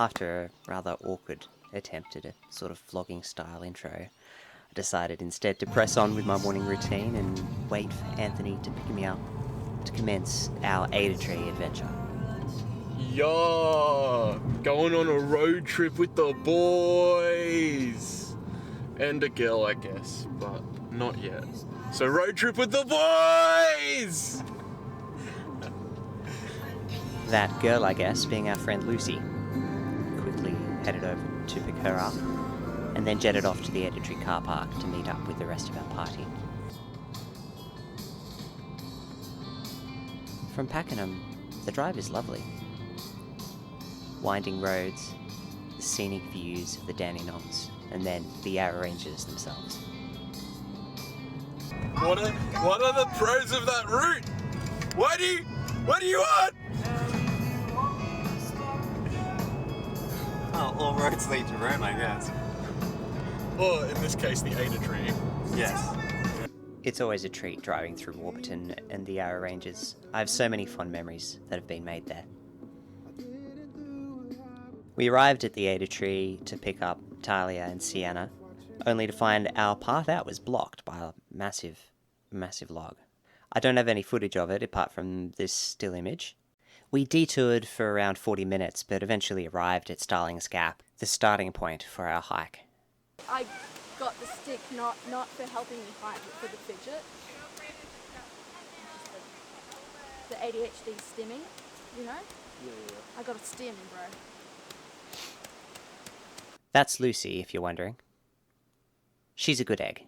After a rather awkward attempt at a sort of vlogging style intro, I decided instead to press on with my morning routine and wait for Anthony to pick me up to commence our Ada Tree adventure. Yeah, going on a road trip with the boys. And a girl, I guess, but not yet. So road trip with the boys! That girl, I guess, being our friend Lucy. Quickly headed over to pick her up, and then jetted off to the Ada Tree car park to meet up with the rest of our party. From Pakenham, the drive is lovely. Winding roads, the scenic views of the Dandenongs, and then the Yarra Ranges themselves. What are the pros of that route? What do you want? Oh, all roads lead to Rome, I guess. Or in this case, the Ada Tree. Yes. It's always a treat driving through Warburton and the Yarra Ranges. I have so many fond memories that have been made there. We arrived at the Ada Tree to pick up Talia and Sienna, only to find our path out was blocked by a massive log. I don't have any footage of it apart from this still image. We detoured for around 40 minutes, but eventually arrived at Starling's Gap, the starting point for our hike. I got the stick not for helping me hike, but for the fidget. The ADHD stimming, you know? Yeah. I got a stim, bro. That's Lucy, if you're wondering. She's a good egg.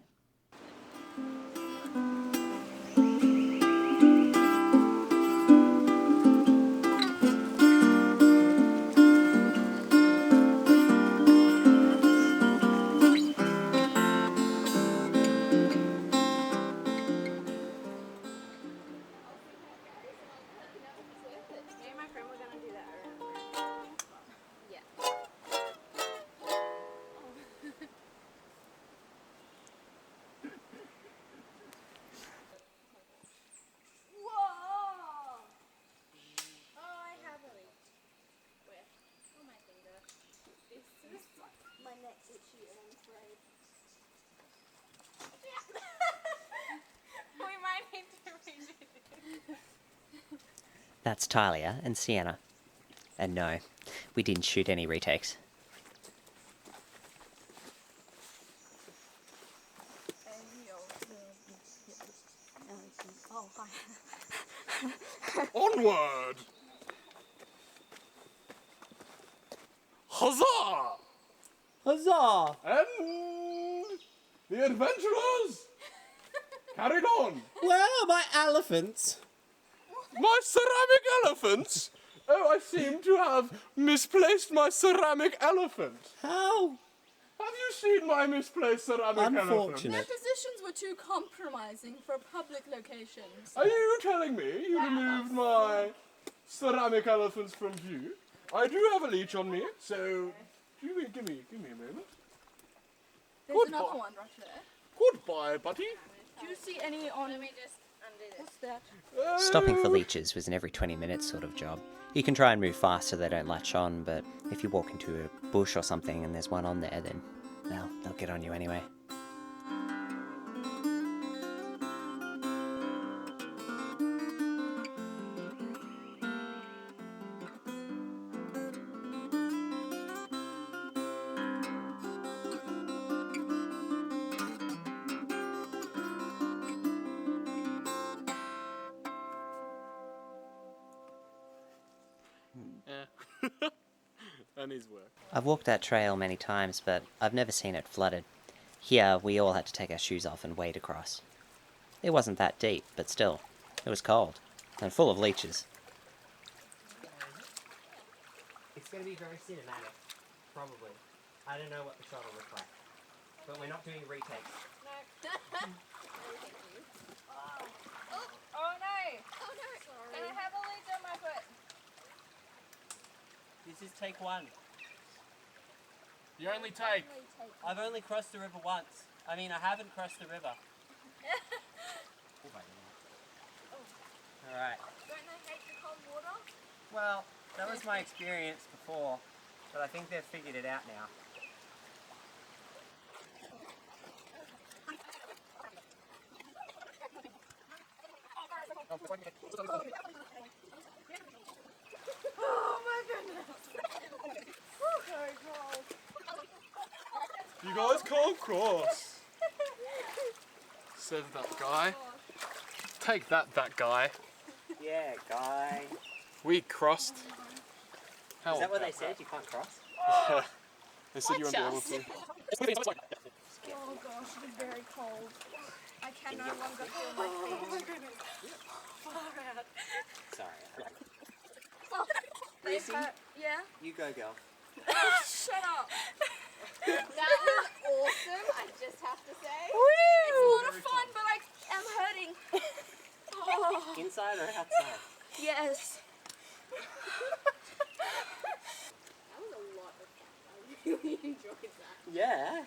That's Talia and Sienna. And no, we didn't shoot any retakes. Oh, hi. Onward! Huzzah! Huzzah! And the adventurers carried on. Where are my elephants? My ceramic elephants? Oh, I seem to have misplaced my ceramic elephant. How? Have you seen my misplaced ceramic elephant? Unfortunate. Their positions were too compromising for a public location. So. Are you telling me you removed my ceramic elephants from view? I do have a leech on me, so give me a moment. There's another one right there. Goodbye, buddy. Do you see any on... Let me just undo this. What's that? Stopping for leeches was an every 20 minutes sort of job. You can try and move fast so they don't latch on, but if you walk into a bush or something and there's one on there, then, well, they'll get on you anyway. And his work. I've walked that trail many times, but I've never seen it flooded. Here, we all had to take our shoes off and wade across. It wasn't that deep, but still, it was cold, and full of leeches. It's going to be very cinematic, probably. I don't know what the shot will look like. But we're not doing retakes. No. Oh no! Oh no! Sorry. Can I have a leech on my foot? This is take one. You only take. I've only crossed the river once. I mean, I haven't crossed the river. Alright. Don't they hate the cold water? Well, that was my experience before. But I think they've figured it out now. Oh my goodness. So cold. You guys can't cross. Says that guy. Take that guy. Yeah, guy. We crossed. How Is that what they said? You can't cross? They said you won't be able to. Oh gosh, it is very cold. I can no longer feel my feet. Oh my goodness. Far out. Sorry. They hurt. Yeah? You go, girl. Shut up. That was awesome, I just have to say. It's a lot of fun, but I am hurting. Oh, Inside or outside? yes. That was a lot of fun. I really enjoyed that. Yeah.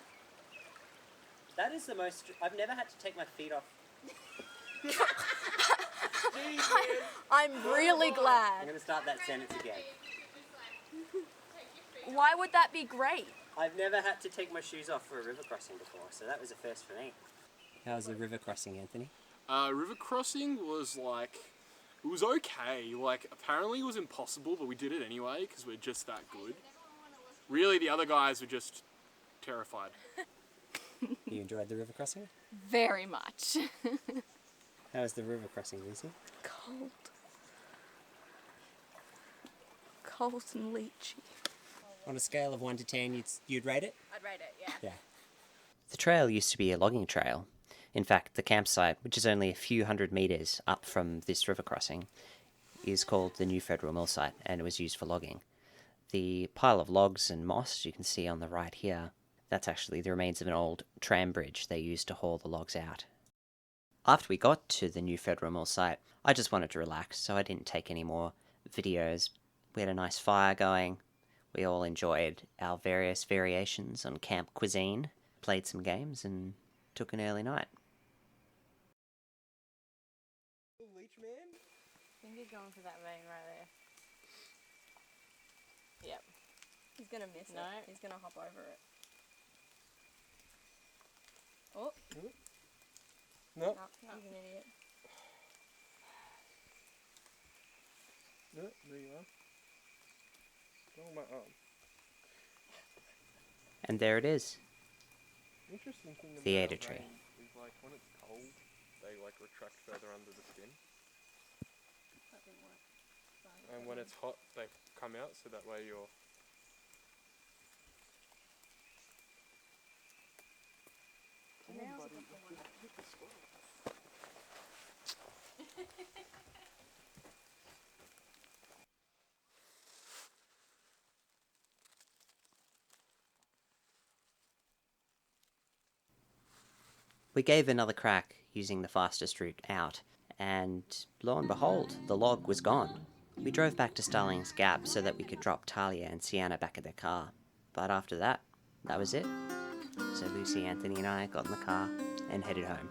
That is the most... I've never had to take my feet off. I'm really I'm glad. going to start that sentence again. Why would that be great? I've never had to take my shoes off for a river crossing before, so that was a first for me. How was the river crossing, Anthony? River crossing was like, it was okay. Like, apparently it was impossible, but we did it anyway because we're just that good. Really, the other guys were just terrified. You enjoyed the river crossing? Very much. How was the river crossing, Lucy? Cold. Cold and leechy. On a scale of 1 to 10, you'd rate it? I'd rate it, yeah. Yeah. The trail used to be a logging trail. In fact, the campsite, which is only a few hundred metres up from this river crossing, is called the New Federal Mill Site, and it was used for logging. The pile of logs and moss you can see on the right here, that's actually the remains of an old tram bridge they used to haul the logs out. After we got to the New Federal Mill Site, I just wanted to relax, so I didn't take any more videos. We had a nice fire going. We all enjoyed our various variations on camp cuisine, played some games, and took an early night. Leech man? I think he's going for that vein right there. Yep. He's gonna miss No. it. He's gonna hop over it. Oh, No, No, he's an idiot. no, there you are. Oh, my arm. And there it is. Interesting thing about Theatre tree. veins is like when it's cold, they like retract further under the skin, That didn't work. and when it's hot, they come out. So that way you're. We gave another crack using the fastest route out, and lo and behold, the log was gone. We drove back to Starling's Gap so that we could drop Talia and Sienna back at their car, but after that, that was it. So Lucy, Anthony and I got in the car and headed home.